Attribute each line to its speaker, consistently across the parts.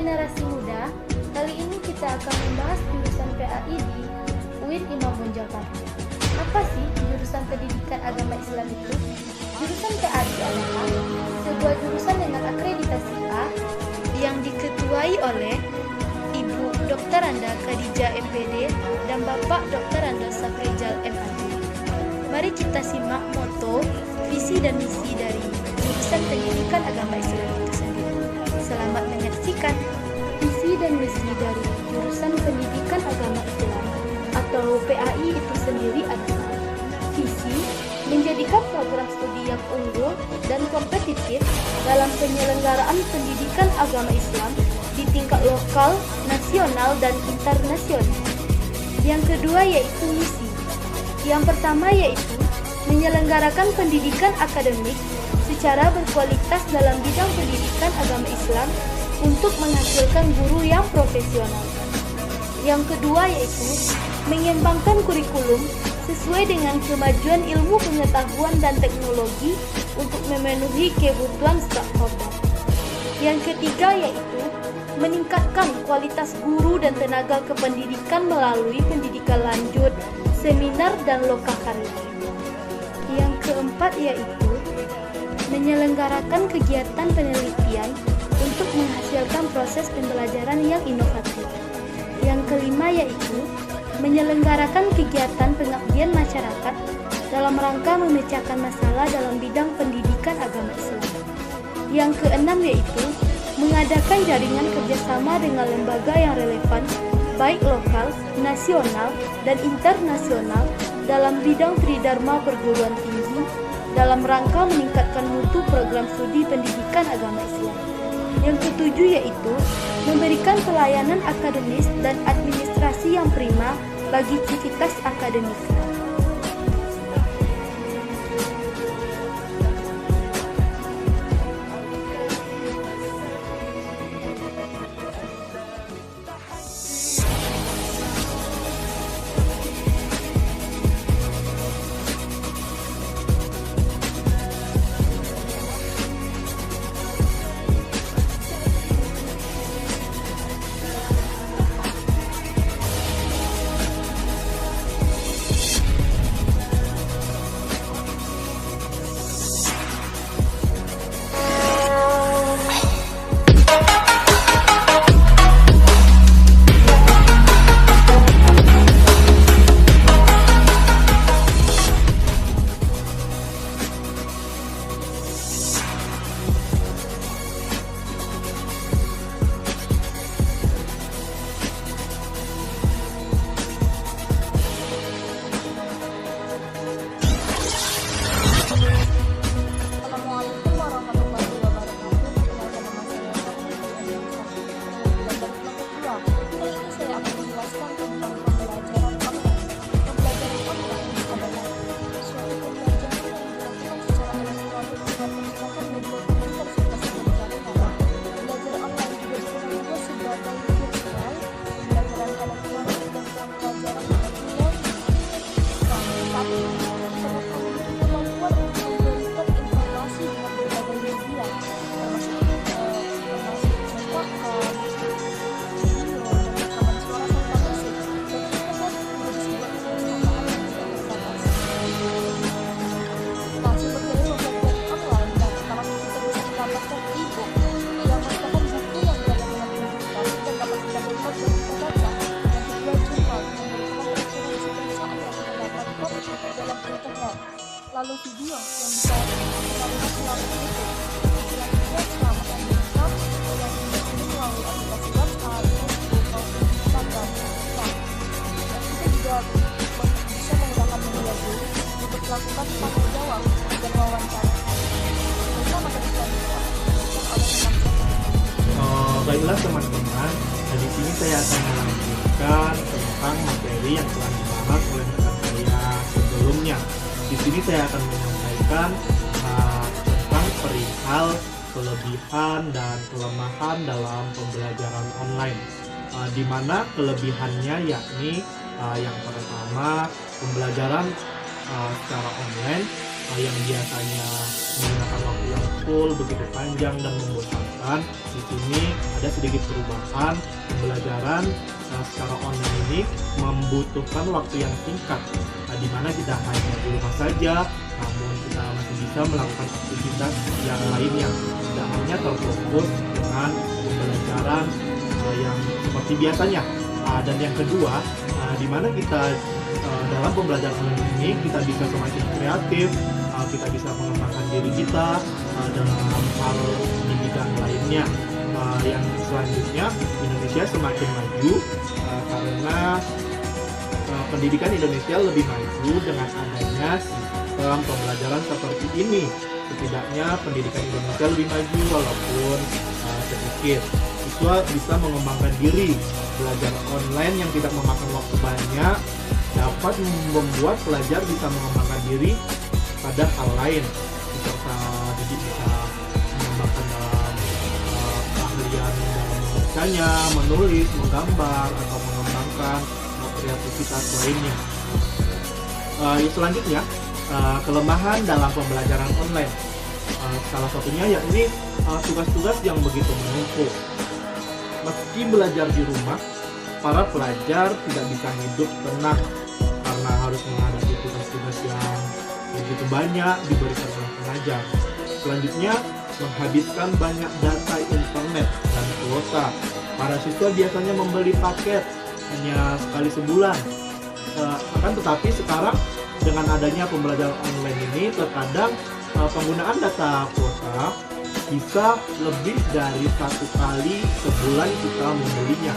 Speaker 1: Generasi Muda, kali ini kita akan membahas jurusan PAI di UIN Imam Bonjol Pati. Apa sih jurusan Pendidikan Agama Islam itu? Jurusan PAI adalah sebuah jurusan dengan akreditasi A yang diketuai oleh Ibu Dr. Anda Khadijah MPD dan Bapak Dr. Anda Safrizal MAD. Mari kita simak moto, visi dan misi dari jurusan Pendidikan Agama Islam itu sendiri. Selamat menyaksikan. Visi dan misi dari jurusan Pendidikan Agama Islam atau PAI itu sendiri adalah visi menjadikan program studi yang unggul dan kompetitif dalam penyelenggaraan pendidikan agama Islam di tingkat lokal, nasional, dan internasional. Yang kedua yaitu misi. Yang pertama yaitu menyelenggarakan pendidikan akademik secara berkualitas dalam bidang pendidikan agama Islam untuk menghasilkan guru yang profesional. Yang kedua yaitu mengembangkan kurikulum sesuai dengan kemajuan ilmu pengetahuan dan teknologi untuk memenuhi kebutuhan stakeholder. Yang ketiga yaitu meningkatkan kualitas guru dan tenaga kependidikan melalui pendidikan lanjut, seminar, dan lokakarya. Yang keempat yaitu menyelenggarakan kegiatan penelitian untuk menghasilkan proses pembelajaran yang inovatif. Yang kelima yaitu menyelenggarakan kegiatan pengabdian masyarakat dalam rangka memecahkan masalah dalam bidang pendidikan agama Islam. Yang keenam yaitu mengadakan jaringan kerjasama dengan lembaga yang relevan baik lokal, nasional, dan internasional dalam bidang tridharma perguruan tinggi dalam rangka meningkatkan mutu program studi pendidikan agama Islam. Yang ketujuh yaitu memberikan pelayanan akademis dan administrasi yang prima bagi civitas akademik.
Speaker 2: Lalu video yang bisa dilihat melalui YouTube. Yang ketiga keselamatan digital yang ini melalui aplikasi WhatsApp, Facebook, maupun Instagram. Nah, yang kita juga bisa menggunakan media Zoom untuk melakukan tanya jawab dan wawancara. Baiklah materi selanjutnya yang oleh teman-teman.
Speaker 3: Baiklah teman-teman, di sini saya akan melanjutkan tentang materi yang telah dibahas oleh rekan saya sebelumnya. Di sini saya akan menyampaikan tentang perihal kelebihan dan kelemahan dalam pembelajaran online. Di mana kelebihannya yakni yang pertama, pembelajaran secara online yang biasanya menggunakan waktu yang full begitu panjang dan membosankan, di sini ada sedikit perubahan. Pembelajaran secara online ini membutuhkan waktu yang singkat, di mana kita hanya di rumah saja, namun kita masih bisa melakukan aktivitas yang lainnya, tidak hanya terfokus dengan pembelajaran yang seperti biasanya. Dan yang kedua, di mana kita dalam pembelajaran online ini kita bisa semakin kreatif, kita bisa mengembangkan diri kita dalam hal pendidikan lainnya. Yang selanjutnya, Indonesia semakin maju karena pendidikan Indonesia lebih maju dengan adanya sistem pembelajaran seperti ini. Setidaknya pendidikan Indonesia lebih maju walaupun sedikit. Siswa bisa mengembangkan diri. Belajar online yang tidak memakan waktu banyak dapat membuat pelajar bisa mengembangkan diri pada hal lain. Peserta didik bisa mengembangkan dalam keahlian dalam membacanya, menulis, menggambar, atau mengembangkan kreativitas lainnya. Selanjutnya, kelemahan dalam pembelajaran online. Salah satunya yakni tugas-tugas yang begitu menumpuk. Meski belajar di rumah, para pelajar tidak bisa hidup tenang karena harus menghadapi tugas-tugas yang begitu banyak diberikan oleh pengajar. Selanjutnya, menghabiskan banyak data internet dan kuota. Para siswa biasanya membeli paket hanya sekali sebulan. Akan tetapi sekarang dengan adanya pembelajaran online ini, terkadang penggunaan data kuota bisa lebih dari 1 kali sebulan kita membelinya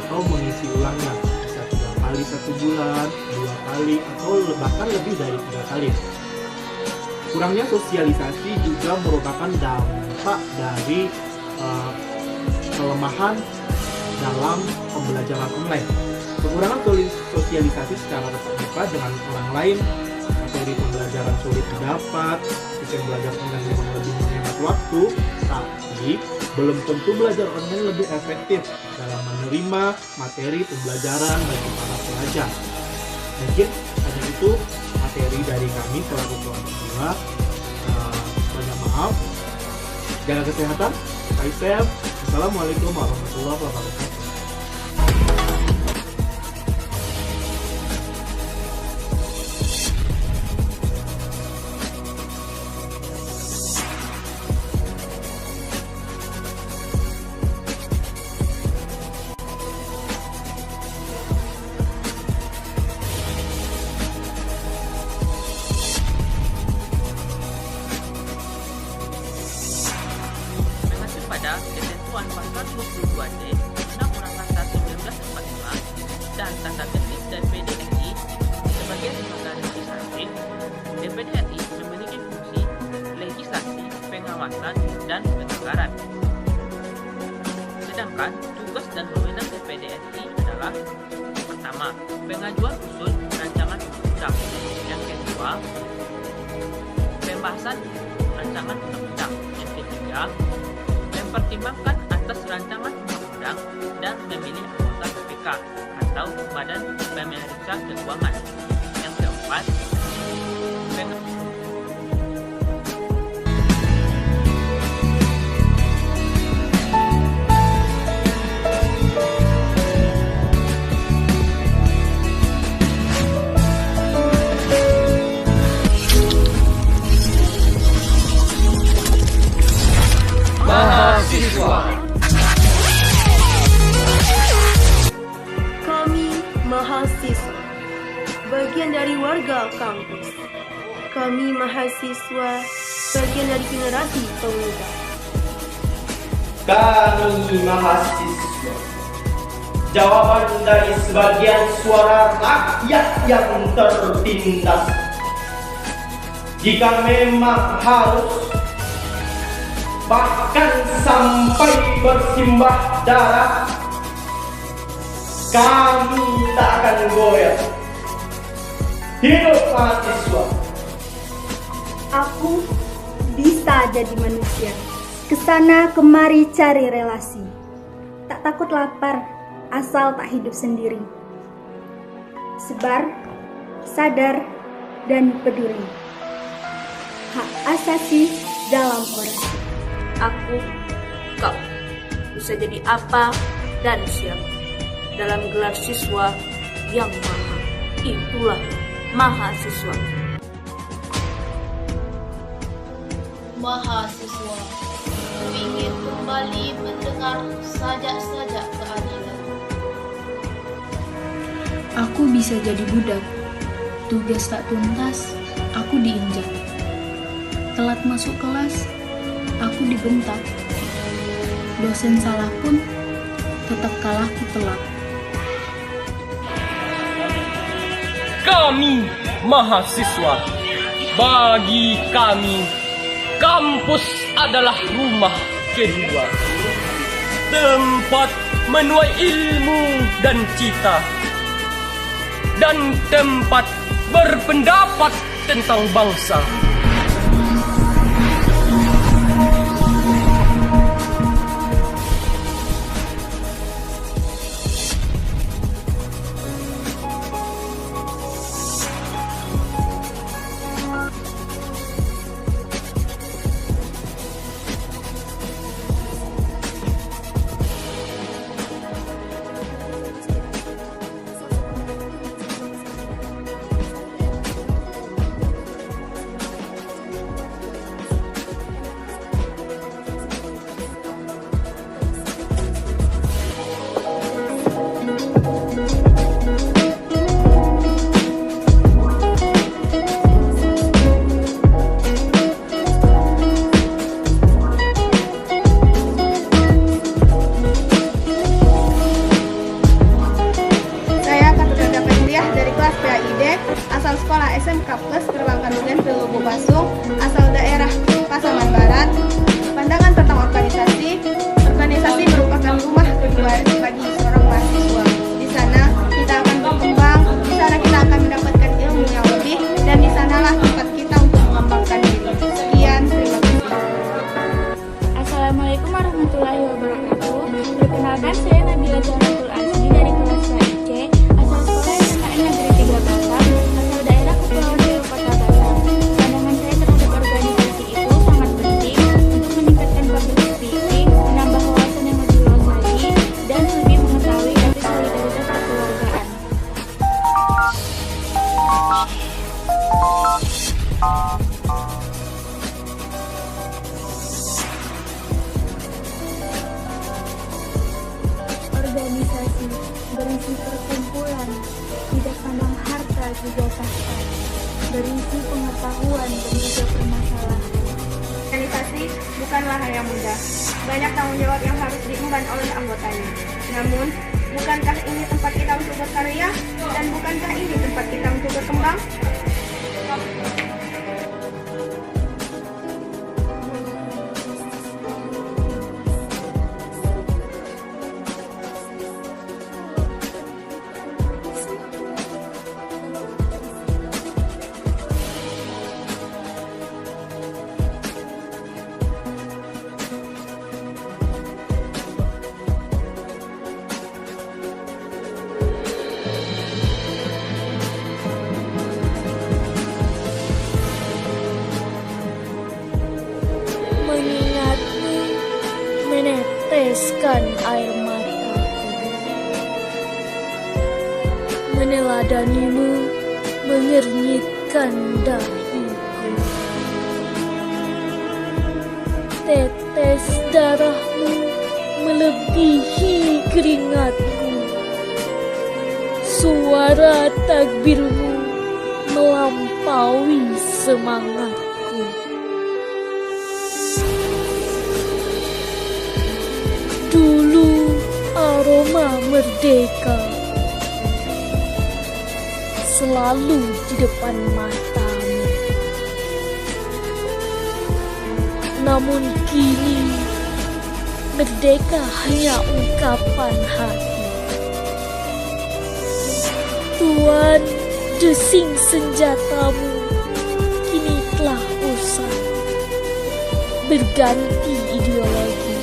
Speaker 3: atau mengisi ulangnya. Bisa 3 kali 1 bulan, 2 kali, atau bahkan lebih dari 3 kali. Kurangnya sosialisasi juga merupakan dampak dari kelemahan dalam pembelajaran online. Kekurangan sosialisasi secara tatap muka dengan orang lain, materi pembelajaran sulit didapat, sistem belajar online memang lebih menghemat waktu, tapi belum tentu belajar online lebih efektif dalam menerima materi pembelajaran bagi para pelajar. Mungkin hanya itu materi dari kami selaku keluarga tua. Banyak maaf. Jaga kesehatan. Stay safe. Assalamualaikum warahmatullahi wabarakatuh.
Speaker 4: Pada ketentuan pasal 22D Undang-Undang Dasar 1945 dan Tata Tertib DPD RI sebagai lembaga legislatif, DPD RI memiliki fungsi legislasi, pengawasan, dan penganggaran. Sedangkan tugas dan wewenang DPD RI adalah: pertama, pengajuan usul rancangan undang-undang; yang kedua, pembahasan rancangan undang-undang; yang ketiga, mempertimbangkan atas rancangan undang-undang dan memilih anggota BPK atau Badan Pemeriksa Keuangan. Yang keempat,
Speaker 2: Kami mahasiswa, bagian dari warga kampus. Kami mahasiswa, bagian dari generasi pemuda.
Speaker 5: Kami mahasiswa, jawaban dari sebagian suara rakyat yang tertindas. Jika memang harus, bahkan sampai bersimbah darah, kami tak akan goyah. Hidup mahasiswa.
Speaker 6: Aku bisa jadi manusia, kesana kemari cari relasi. Tak takut lapar, asal tak hidup sendiri. Sebar, sadar, dan peduli. hak asasi dalam orasi.
Speaker 7: Aku, kau, bisa jadi apa dan siapa dalam gelar siswa yang maha. Itulah mahasiswa.
Speaker 8: Mahasiswa, ku ingin kembali mendengar sajak-sajak keadilan.
Speaker 9: Aku bisa jadi budak. Tugas tak tuntas, aku diinjak. Telat masuk kelas, aku dibentak. Dosen salah pun, tetap kalahku telak.
Speaker 10: Kami mahasiswa, bagi kami kampus adalah rumah kedua, tempat menuai ilmu dan cita, dan tempat berpendapat tentang bangsa.
Speaker 2: asal sekolah SMK Plus Gerbang Karugen Lubu Pasung, asal daerah Pasaman Barat. Pandangan tentang organisasi. Organisasi merupakan rumah kedua bagi seorang mahasiswa. Di sana kita akan berkembang, di sana kita akan mendapatkan ilmu yang lebih, dan di sanalah tempat kita untuk mengembangkan diri. Sekian, terima kasih.
Speaker 11: Assalamualaikum warahmatullahi wabarakatuh. Perkenalkan, saya Nabila Janatul Asli dari kelas 2 C, asal sekolah SMKN Negeri 3 Batam, asal daerah Kepulauan Riau Kota Batam. Pandangan saya terhadap organisasi itu sangat penting untuk meningkatkan public speaking, menambah wawasan yang lebih luas lagi, dan lebih mengetahui arti solidaritas kekeluargaan.
Speaker 6: Organisasi berisi perkumpulan, tidak pandang harta juga tahta, berisi pengetahuan dan juga permasalahan.
Speaker 2: Organisasi bukanlah hal yang mudah. Banyak tanggung jawab yang harus diemban oleh anggotanya. Namun, bukankah ini tempat kita untuk berkarya? Dan bukankah ini tempat kita untuk berkembang?
Speaker 11: Mengingatmu, meneteskan air mataku. Meneladanimu, mengernyitkan dahiku. Tetes darahmu melebihi keringatku. Suara takbirmu melampaui semangatku. Dulu aroma merdeka selalu di depan matamu. Namun kini merdeka hanya ungkapan hati. Tuan, desing senjatamu kini telah usai, berganti ideologi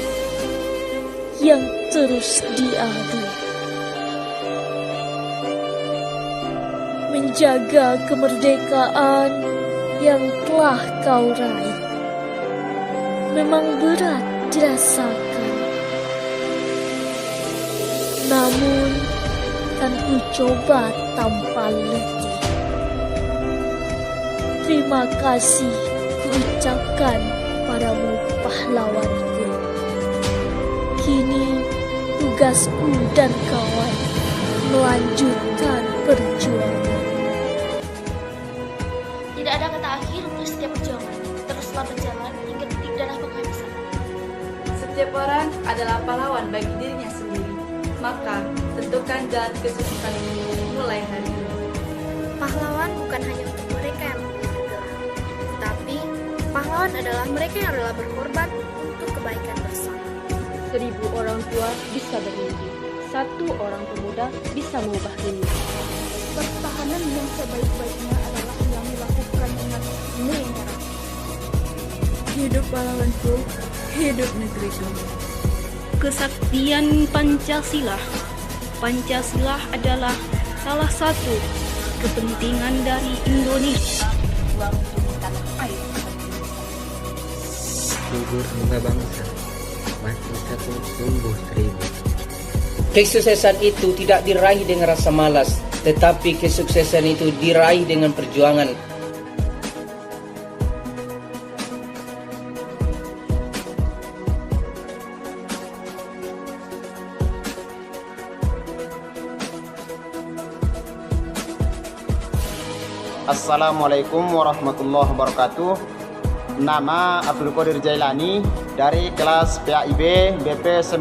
Speaker 11: yang terus diadu. Menjaga kemerdekaan
Speaker 12: yang telah kau raih memang berat dirasakan. Namun, kan ku coba tanpa letih. Terima kasih ku ucapkan padamu pahlawanku. Kini tugasku dan kawan melanjutkan perjuangan.
Speaker 8: Tidak ada kata akhir untuk setiap perjuangan. Teruslah berjalan hingga titik darah penghabisan.
Speaker 13: Setiap orang adalah pahlawan bagi dirinya sendiri. Maka, tentukan jalan kesuksesan mulai hari ini.
Speaker 1: Pahlawan bukan hanya untuk mereka yang memiliki gelar, tapi pahlawan adalah mereka yang rela berkorban untuk kebaikan bersama.
Speaker 14: 1000 orang tua bisa bermimpi, 1 orang pemuda bisa mengubah dunia.
Speaker 2: Pertahanan yang sebaik-baiknya adalah yang dilakukan dengan menyerah.
Speaker 9: Hidup pahlawanku, hidup negeriku.
Speaker 15: Kesaktian Pancasila. Pancasila adalah salah satu kepentingan dari Indonesia.
Speaker 16: Gugur bunga bangsa, mati satu tumbuh 1000.
Speaker 17: Kesuksesan itu tidak diraih dengan rasa malas, tetapi kesuksesan itu diraih dengan perjuangan.
Speaker 18: Assalamualaikum warahmatullahi wabarakatuh. Nama Abdul Qadir Jailani dari kelas PAIB BP 19.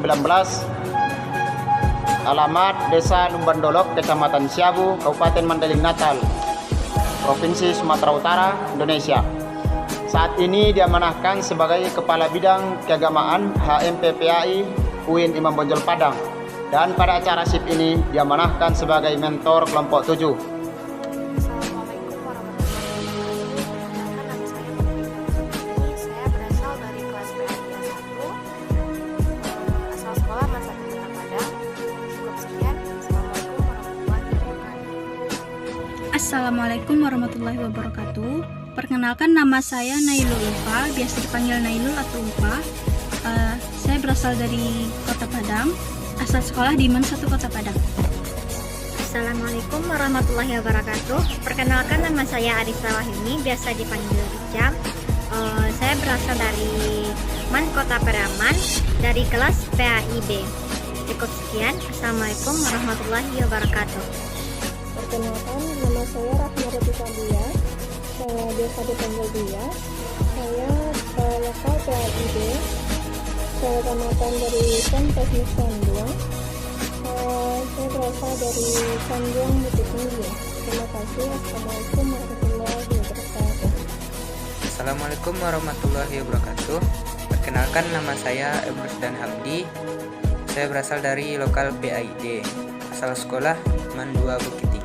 Speaker 18: Alamat Desa Lumbandolok, Kecamatan Siabu, Kabupaten Mandailing Natal, Provinsi Sumatera Utara, Indonesia. Saat ini diamanahkan sebagai Kepala Bidang Keagamaan HMPPAI UIN Imam Bonjol Padang. Dan pada acara SIP ini diamanahkan sebagai mentor kelompok 7.
Speaker 19: Assalamualaikum warahmatullahi wabarakatuh. Perkenalkan, nama saya Nailul Upa, biasa dipanggil Nailul atau Upa. Saya berasal dari Kota Padang, asal sekolah di IMAN 1 Kota Padang.
Speaker 20: Assalamualaikum warahmatullahi wabarakatuh. Perkenalkan, nama saya Arisa Wahyuni, biasa dipanggil Icam. Saya berasal dari MAN Kota Peraman, dari kelas PAIB. Cukup sekian. Assalamualaikum warahmatullahi wabarakatuh.
Speaker 2: Perkenalkan, nama saya Rahma Rotika Dia, saya biasa dipanggil Dia. Saya lokal PAIB, saya tamatan dari Teknik Sanduang. Saya berasal dari Sanduang Bukit Tinggi. Terima kasih. Assalamualaikum warahmatullahi wabarakatuh.
Speaker 21: Assalamualaikum warahmatullahi wabarakatuh. Perkenalkan, nama saya Emrus dan Hamdi. Saya berasal dari lokal PAID, asal sekolah MAN 2 Bukit Tinggi.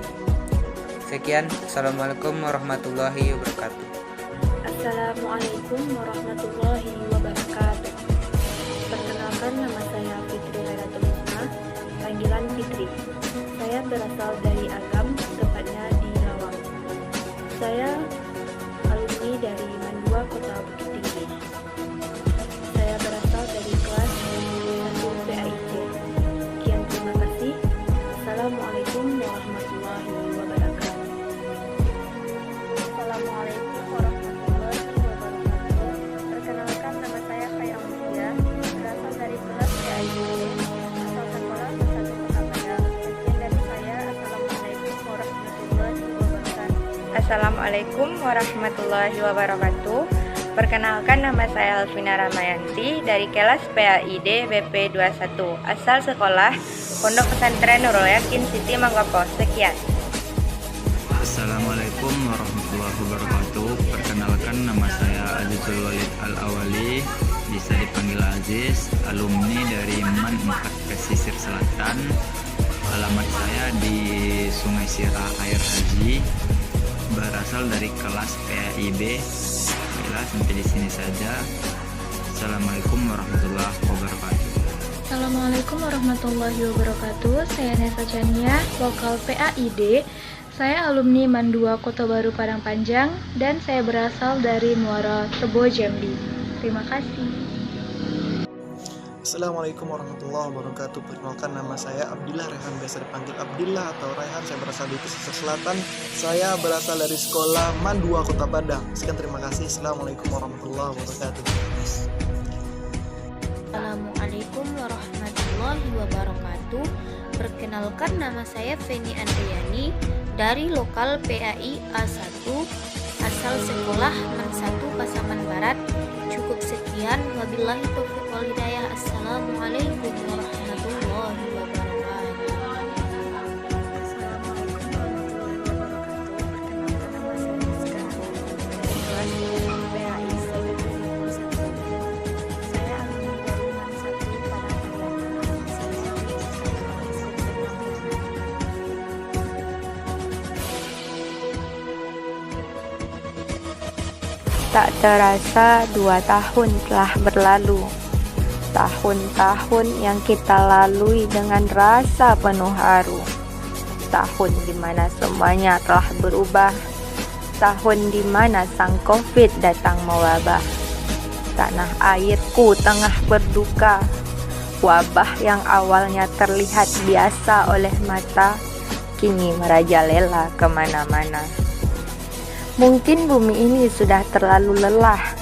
Speaker 21: Sekian, Assalamualaikum warahmatullahi wabarakatuh.
Speaker 22: Assalamualaikum warahmatullahi wabarakatuh. Perkenalkan, nama saya Fitri Hairatul Husna, panggilan Fitri. Saya berasal dari Agam, tepatnya di Lawang. Saya alumni dari MAN 2 Kota Bukit Tinggi. Saya berasal dari kelas 1 PAIC. Sekian, terima kasih. Assalamualaikum warahmatullahi wabarakatuh.
Speaker 2: Assalamualaikum warahmatullahi wabarakatuh. Perkenalkan, nama saya Kaya Mutia, berasal dari kelas PAIB, asal sekolah MAN 1 Kota Padang. Sekian dari saya. Assalamualaikum warahmatullahi wabarakatuh.
Speaker 23: Assalamualaikum warahmatullahi wabarakatuh. Perkenalkan, nama saya Alvina Ramayanti dari kelas PAID BP 21, asal sekolah Pondok Pesantren Nurul Yakin Siti Mangkopo. Sekian.
Speaker 24: Assalamualaikum warahmatullahi wabarakatuh. Perkenalkan, nama saya Azizul Walid Al-Awali, bisa dipanggil Aziz, alumni dari MAN 4 Pesisir Selatan. Alamat saya di Sungai Sirah Air Haji, berasal dari kelas PAIB. Baiklah, sampai di sini saja. Assalamualaikum warahmatullahi wabarakatuh.
Speaker 9: Assalamualaikum warahmatullahi wabarakatuh. Saya Nesa Chania, lokal PAID.
Speaker 11: Saya alumni MAN 2 Kota Baru Padang Panjang dan saya berasal dari Muara Tebo Jambi. Terima kasih.
Speaker 3: Assalamualaikum warahmatullahi wabarakatuh. Perkenalkan, nama saya Abdillah Rehan, biasa dipanggil Abdillah atau Rehan. Saya berasal dari Pesisir Selatan. Saya berasal dari sekolah MAN 2 Kota Padang. Sekian, terima kasih. Assalamualaikum warahmatullahi wabarakatuh.
Speaker 4: Assalamualaikum warahmatullahi wabarakatuh. Perkenalkan, nama saya Feni Andriani dari lokal PAI A1, asal sekolah MAN 1 Pasaman Barat. Cukup sekian, wabillahi taufiq wal hidayah. Assalamualaikum warahmatullahi wabarakatuh.
Speaker 23: Tak terasa 2 tahun telah berlalu. Tahun-tahun yang kita lalui dengan rasa penuh haru. Tahun di mana semuanya telah berubah. Tahun di mana sang Covid datang mewabah. Tanah airku tengah berduka. Wabah yang awalnya terlihat biasa oleh mata, kini merajalela kemana-mana. Mungkin bumi ini sudah terlalu lelah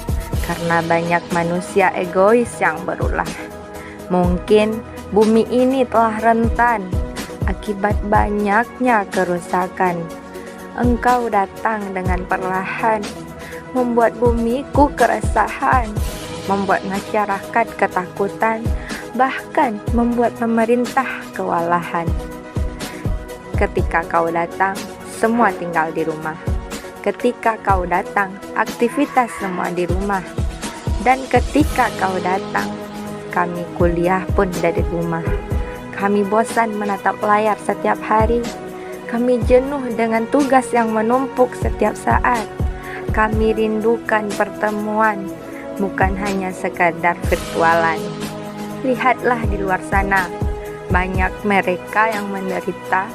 Speaker 23: karena banyak manusia egois yang berulah. Mungkin bumi ini telah rentan akibat banyaknya kerusakan. Engkau datang dengan perlahan, membuat bumiku keresahan, membuat masyarakat ketakutan, bahkan membuat pemerintah kewalahan. Ketika kau datang, semua tinggal di rumah. Ketika kau datang, aktivitas semua di rumah. Dan ketika kau datang, kami kuliah pun dari rumah. Kami bosan menatap layar setiap hari. Kami jenuh dengan tugas yang menumpuk setiap saat. Kami rindukan pertemuan, bukan hanya sekadar virtualan. Lihatlah di luar sana, banyak mereka yang menderita,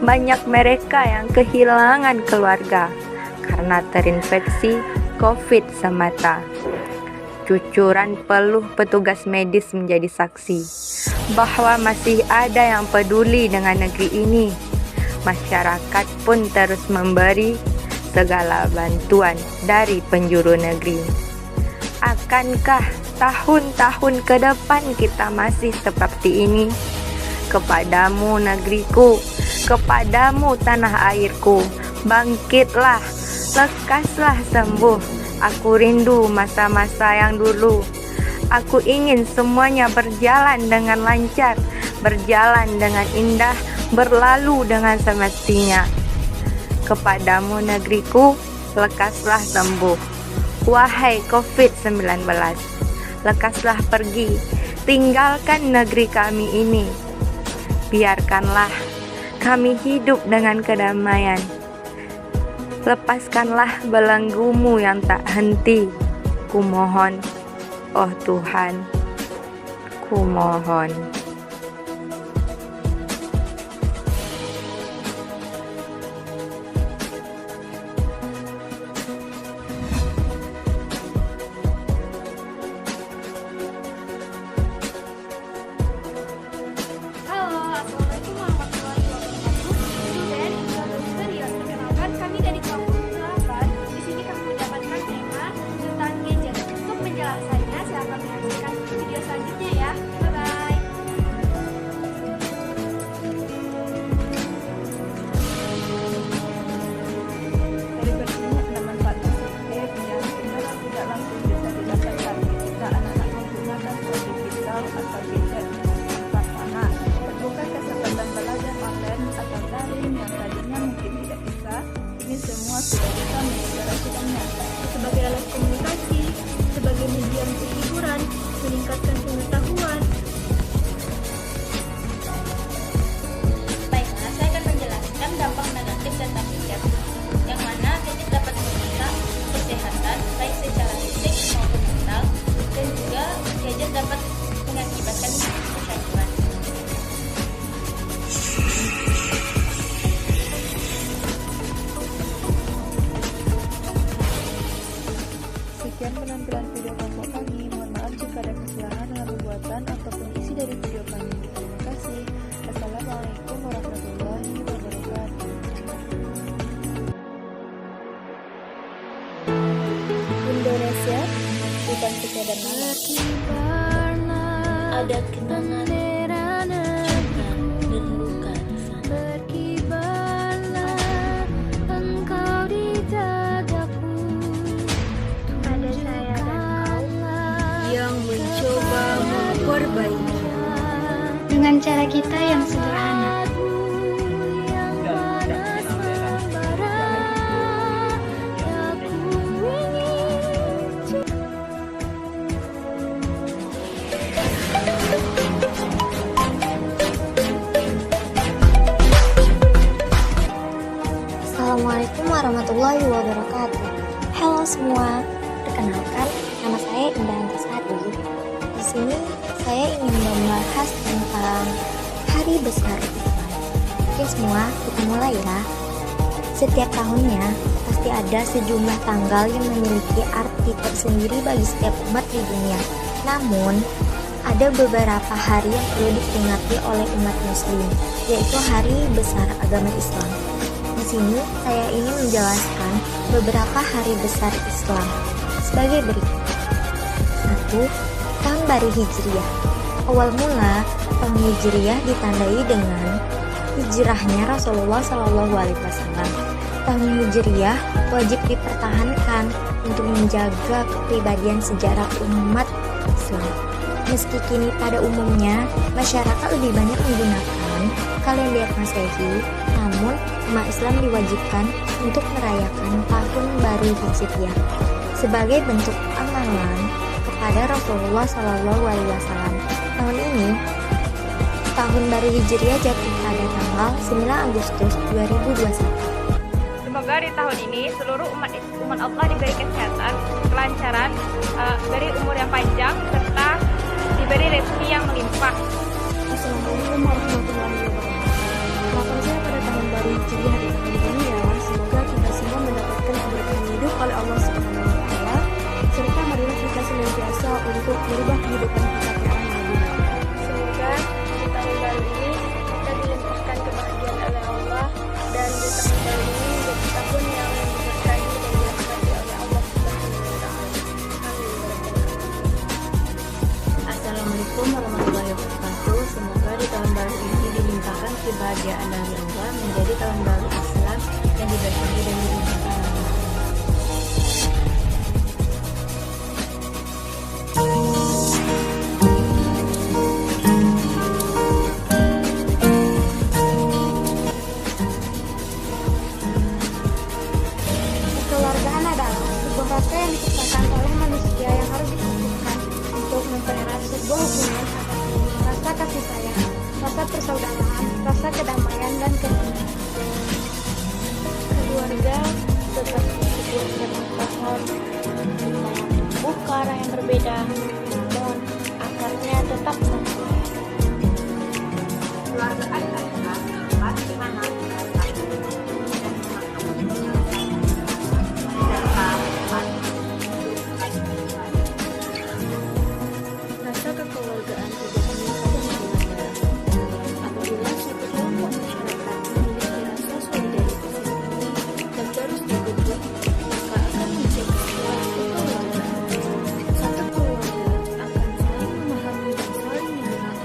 Speaker 23: banyak mereka yang kehilangan keluarga karena terinfeksi COVID semata. Cucuran peluh petugas medis menjadi saksi bahwa masih ada yang peduli dengan negeri ini. Masyarakat pun terus memberi segala bantuan dari penjuru negeri. Akankah tahun-tahun ke depan kita masih seperti ini? Kepadamu negeriku, kepadamu tanah airku, bangkitlah, lekaslah sembuh. Aku rindu masa-masa yang dulu. Aku ingin semuanya berjalan dengan lancar, berjalan dengan indah, berlalu dengan semestinya. Kepadamu negeriku, lekaslah sembuh. Wahai COVID-19, lekaslah pergi, tinggalkan negeri kami ini. Biarkanlah kami hidup dengan kedamaian. Lepaskanlah belenggumu yang tak henti. Kumohon, oh Tuhan, kumohon.
Speaker 1: Penjelasannya, silahkan menyaksikan video selanjutnya ya. Bye-bye.
Speaker 12: ada kenangan cinta dan luka di sana.
Speaker 1: Berkibarlah engkau di dadaku,
Speaker 20: Pada saya dan kau
Speaker 19: yang mencoba memperbaiki
Speaker 20: dengan cara kita yang sederhana.
Speaker 5: Assalamualaikum warahmatullahi wabarakatuh. Halo semua, perkenalkan nama saya Indah Antasari. Di sini saya ingin membahas tentang Hari Besar Islam. Oke semua, kita mulai ya. Setiap tahunnya pasti ada sejumlah tanggal yang memiliki arti tersendiri bagi setiap umat di dunia. Namun, ada beberapa hari yang perlu diperingati oleh umat muslim, yaitu Hari Besar Agama Islam. Di sini saya ingin menjelaskan beberapa hari besar Islam sebagai berikut. 1. Tahun Baru Hijriah. Awal mula tahun Hijriah ditandai dengan hijrahnya Rasulullah SAW. Tahun Hijriah wajib dipertahankan untuk menjaga kepribadian sejarah umat Islam. Meski kini pada umumnya masyarakat lebih banyak menggunakan kalender Masehi, namun umat Islam diwajibkan untuk merayakan Tahun Baru Hijriah sebagai bentuk amalan kepada Rasulullah SAW. Tahun ini, Tahun Baru Hijriah jatuh pada tanggal 9 Agustus 2021.
Speaker 23: Semoga di tahun ini seluruh umat Allah diberi kesehatan, kelancaran, diberi umur yang panjang, serta diberi rezeki yang melimpah.
Speaker 22: Assalamualaikum warahmatullahi wabarakatuh. Harapan saya pada tahun baru Hijriah hari ini ialah semoga kita semua mendapatkan keberkahan hidup oleh Allah Subhanahu wa Ta'ala, serta marilah kita senantiasa untuk merubah kehidupan kita ke arah yang lebih baik.
Speaker 2: Semoga di tahun baru ini kita dilimpahkan kebahagiaan oleh Allah, dan di tahun baru ini menjadi tahun yang diberkahi dan dirahmati oleh Allah Subhanahu wa Ta'ala.
Speaker 22: Assalamualaikum warahmatullahi wabarakatuh. Semoga di tahun baru ini dilimpahkan kebahagiaan dari Allah, menjadi tahun baru Islam yang diberkahi dan dilimpahkan oleh Allah.
Speaker 1: Kekeluargaan adalah sebuah rasa yang diciptakan oleh manusia yang harus disatukan untuk mempererat sebuah hubungan atas rasa kasih sayang, rasa persaudaraan, rasa kedamaian, dan kerukunan.
Speaker 2: Keluarga seperti sebuah batang pohon, kita yang tumbuh ke arah yang berbeda, namun akarnya tetap satu.
Speaker 23: Keluarga adalah tempat di mana
Speaker 22: Rasa kekeluargaan tidak hanya pada keluarga. Apabila suatu kelompok masyarakat memiliki rasa solidaritas yang tinggi dan terus dibentuk, maka akan menjadi sebuah kekeluargaan. Satu keluarga akan saling memahami dan saling mengenal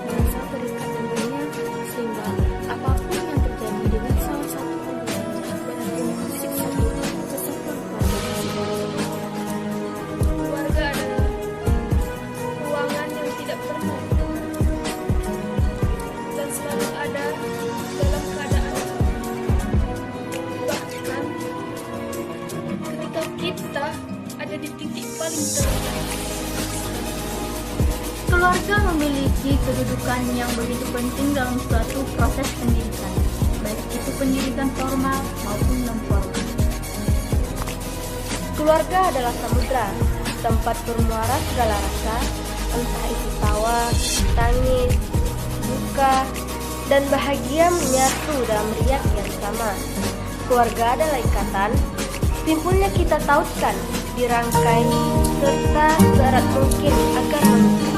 Speaker 22: merasa terikat dengannya, sehingga apapun yang terjadi dengan salah satu anggota berarti mengusik satu kesatuan keluarga tersebut.
Speaker 2: Keluarga adalah ruangan yang tidak pernah dan selalu ada dalam keadaan bahkan ketika kita ada di titik paling terendah.
Speaker 19: Keluarga memiliki kedudukan yang begitu penting dalam suatu proses pendidikan, baik itu pendidikan formal maupun non-formal.
Speaker 2: Keluarga adalah samudra, tempat bermuara segala rasa, entah itu tawa, tangis, duka, dan bahagia menyatu dalam riak yang sama. Keluarga adalah ikatan, simpulnya kita tautkan, dirangkai, serta seerat mungkin agar mengikat.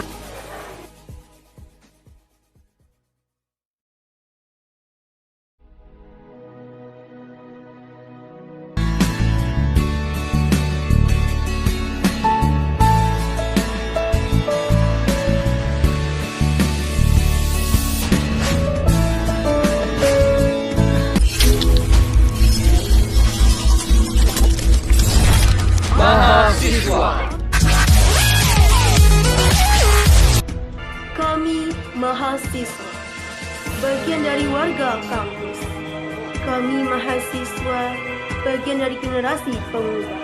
Speaker 6: mahasiswa, bagian dari warga kampus. Kami mahasiswa, bagian dari generasi pengubah.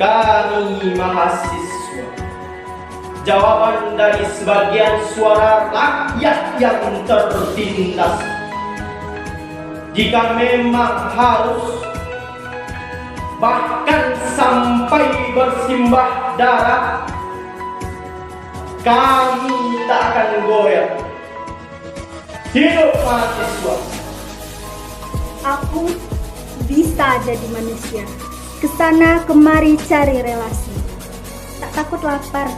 Speaker 7: Kami mahasiswa, jawaban dari sebagian suara rakyat yang tertindas. Jika memang harus, bahkan sampai bersimbah darah, kami tak akan goyah. Hidup mahasiswa.
Speaker 8: Aku bisa jadi manusia, kesana kemari cari relasi. Tak takut lapar,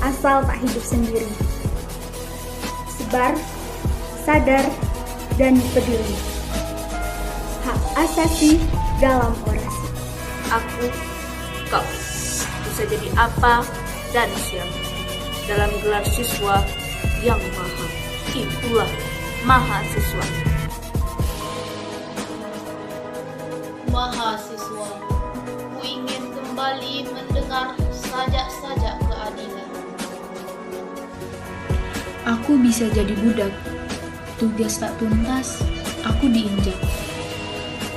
Speaker 8: asal tak hidup sendiri. Sebar, sadar, dan peduli. Hak asasi dalam orasi.
Speaker 14: Aku, kau, bisa jadi apa dan siapa dalam gelar siswa yang maha. Itulah mahasiswa.
Speaker 10: Mahasiswa, ku ingin kembali mendengar sajak-sajak keadilan.
Speaker 19: Aku bisa jadi budak. Tugas tak tuntas, aku diinjak.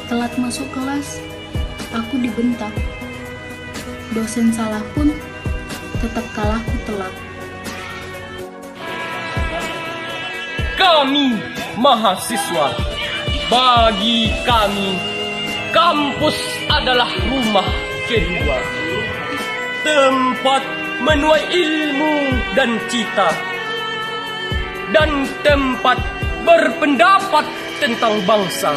Speaker 19: Telat masuk kelas, aku dibentak. Dosen salah pun, tetap kalahku telak.
Speaker 25: Kami mahasiswa, bagi kami kampus adalah rumah kedua, tempat menuai ilmu dan cita, dan tempat berpendapat tentang bangsa.